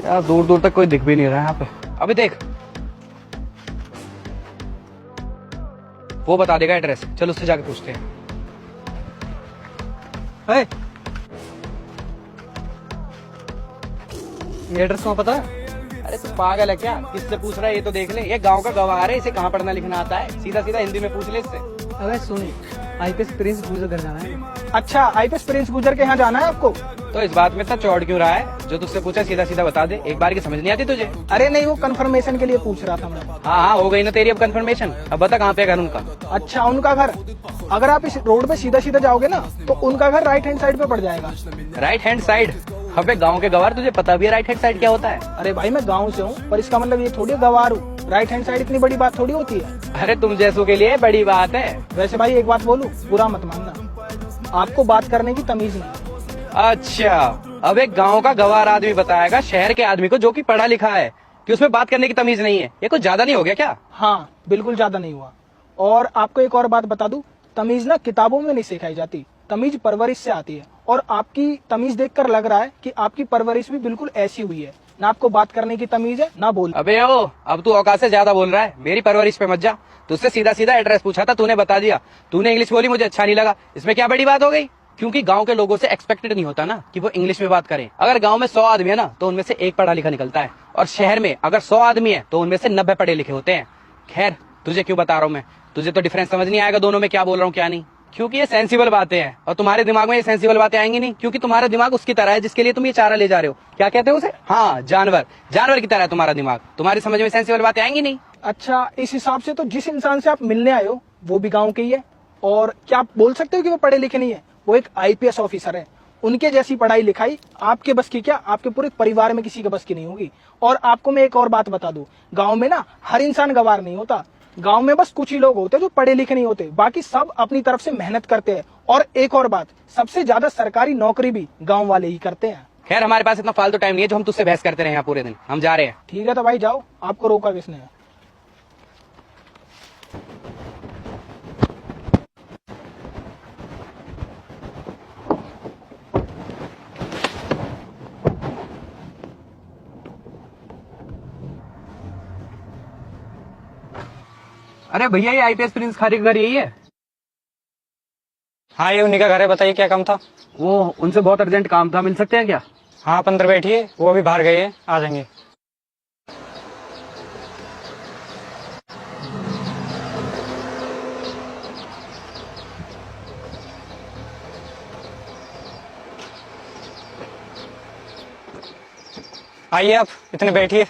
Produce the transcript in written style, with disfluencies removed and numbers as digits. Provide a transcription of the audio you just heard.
यार दूर दूर तक कोई दिख भी नहीं रहा है यहाँ पे। अभी देख, वो बता देगा एड्रेस, चल उससे जाके पूछते हैं। ये एड्रेस कहाँ पता है? अरे तू पागल है क्या? किससे पूछ रहा है? ये तो देख ले, ये गांव का गवार है, इसे कहाँ पढ़ना लिखना आता है? सीधा सीधा हिंदी में पूछ ले इससे। अबे सुन, आईपीएस प्रिंस गुजर घर जाना है। अच्छा, आईपीएस प्रिंस गुजर के यहाँ जाना है आपको? तो इस बात में इतना चौड़ क्यों रहा है? जो तुझसे पूछा सीधा सीधा बता दे, एक बार की समझ नहीं आती तुझे? अरे नहीं, वो कंफर्मेशन के लिए पूछ रहा था मैं। हाँ हाँ, हो गई ना तेरी अब कंफर्मेशन। अब बता कहाँ पे घर उनका? अच्छा, उनका घर, अगर आप इस रोड पे सीधा सीधा जाओगे ना तो उनका घर राइट हैंड साइड पे पड़ जाएगा। Right hand side? अबे गांव के गवार, तुझे पता भी है राइट हैंड साइड क्या होता है? अरे भाई, मैं गाँव से हूँ, पर इसका मतलब ये थोड़ी गवार हूँ। राइट हैंड साइड इतनी बड़ी बात थोड़ी होती है। अरे तुम जैसों के लिए बड़ी बात है। वैसे भाई एक बात बोलूं, बुरा मत मानना, आपको बात करने की तमीज नहीं। अच्छा, अब एक गांव का गवार आदमी बताएगा शहर के आदमी को जो कि पढ़ा लिखा है कि उसमें बात करने की तमीज नहीं है? ये कुछ ज्यादा नहीं हो गया क्या? हाँ, बिल्कुल ज्यादा नहीं हुआ। और आपको एक और बात बता दूं, तमीज ना किताबों में नहीं सिखाई जाती, तमीज परवरिश से आती है। और आपकी तमीज देखकर लग रहा है कि आपकी परवरिश भी बिल्कुल ऐसी हुई है, ना आपको बात करने की तमीज है ना बोल। अबे ओ, अब तू औकात से ज्यादा बोल रहा है, मेरी परवरिश पे मत जा। तुझसे सीधा सीधा एड्रेस पूछा था, तूने बता दिया। तूने इंग्लिश बोली, मुझे अच्छा नहीं लगा, इसमें क्या बड़ी बात हो गई? क्योंकि गांव के लोगों से एक्सपेक्टेड नहीं होता ना कि वो इंग्लिश में बात करें। अगर गांव में 100 आदमी है ना तो उनमें से एक पढ़ा लिखा निकलता है, और शहर में अगर 100 आदमी है तो उनमें से 90 पढ़े लिखे होते हैं। खैर, तुझे क्यों बता रहा हूँ मैं, तुझे तो डिफरेंस समझ नहीं आएगा दोनों में, क्या बोल रहा हूँ क्या नहीं, क्योंकि ये सेंसिबल बातें हैं और तुम्हारे दिमाग में ये सेंसिबल बातें आएंगी नहीं, क्योंकि तुम्हारा दिमाग उसकी तरह है जिसके लिए तुम ये चारा ले जा रहे हो। क्या कहते हो उसे? हाँ, जानवर। जानवर की तरह है तुम्हारा दिमाग, तुम्हारी समझ में सेंसिबल बातें आएंगी नहीं। अच्छा, इस हिसाब से तो जिस इंसान से आप मिलने आए हो वो भी गाँव के ही है। और क्या आप बोल सकते हो कि वो पढ़े लिखे नहीं है? वो एक आईपीएस ऑफिसर है। उनके जैसी पढ़ाई लिखाई आपके बस की क्या, आपके पूरे परिवार में किसी के बस की नहीं होगी। और आपको मैं एक और बात बता दूं, गांव में ना हर इंसान गवार नहीं होता। गांव में बस कुछ ही लोग होते हैं जो पढ़े लिखे नहीं होते, बाकी सब अपनी तरफ से मेहनत करते हैं। और एक और बात, सबसे ज्यादा सरकारी नौकरी भी गाँव वाले ही करते हैं। खैर, हमारे पास इतना फालतू टाइम नहीं है जो हम तुझसे बहस करते रहे यहाँ पूरे दिन। हम जा रहे हैं। ठीक है तो भाई जाओ, आपको रोका किसने? अरे भैया, ये आईपीएस प्रिंस खारी का घर यही है? हाँ, ये उन्हीं का घर है। बताइए क्या काम था? वो उनसे बहुत अर्जेंट काम था, मिल सकते हैं क्या? हाँ, आप अंदर बैठिए, वो अभी बाहर गए हैं, आ जाएंगे। आइए, आप इतने बैठिए।